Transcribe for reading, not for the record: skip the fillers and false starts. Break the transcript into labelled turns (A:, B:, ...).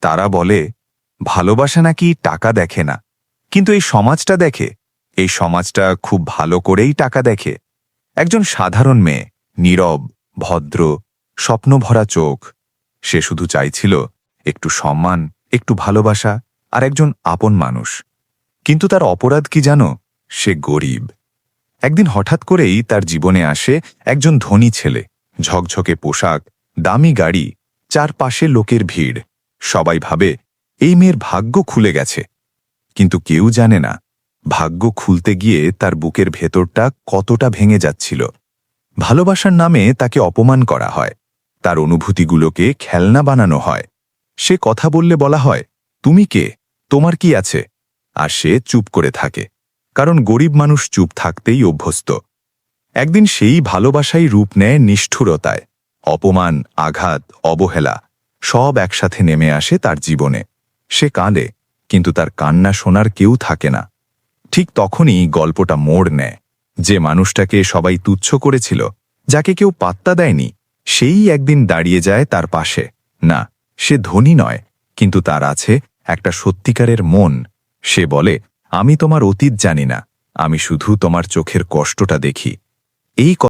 A: তারা বলে ভালোবাসা নাকি টাকা দেখে না, কিন্তু এই সমাজটা দেখে। এই সমাজটা খুব ভালো করেই টাকা দেখে। একজন সাধারণ মেয়ে, নীরব, ভদ্র, স্বপ্নভরা চোখ। সে শুধু চাইছিল একটু সম্মান, একটু ভালোবাসা আর একজন আপন মানুষ। কিন্তু তার অপরাধ কি জানো? সে গরিব। একদিন হঠাৎ করেই তার জীবনে আসে একজন ধনী ছেলে। ঝকঝকে পোশাক, দামি গাড়ি, চারপাশে লোকের ভিড়। সবাই ভাবে এই মেয়ের ভাগ্য খুলে গেছে। কিন্তু কেউ জানে না ভাগ্য খুলতে গিয়ে তার বুকের ভেতরটা কতটা ভেঙে যাচ্ছিল। ভালোবাসার নামে তাকে অপমান করা হয়, তার অনুভূতিগুলোকে খেলনা বানানো হয়। সে কথা বললে বলা হয়, তুমি কে, তোমার কি আছে? আর সে চুপ করে থাকে, কারণ গরিব মানুষ চুপ থাকতেই অভ্যস্ত। একদিন সেই ভালোবাসাই রূপ নেয় নিষ্ঠুরতায়। অপমান, আঘাত, অবহেলা সব একসাথে নেমে আসে তার জীবনে। সে কাঁদে, কিন্তু তার কান্না শোনার কেউ থাকে না। ঠিক তখনই গল্পটা মোড় নেয়। যে মানুষটাকে সবাই তুচ্ছ করেছিল, যাকে কেউ পাত্তা দেয়নি, সেই একদিন দাঁড়িয়ে যায় তার পাশে। না, সে ধনী নয়, কিন্তু তার আছে একটা সত্যিকারের মন। সে বলে, আমি তোমার অতীত জানি না, আমি শুধু তোমার চোখের কষ্টটা দেখি। এই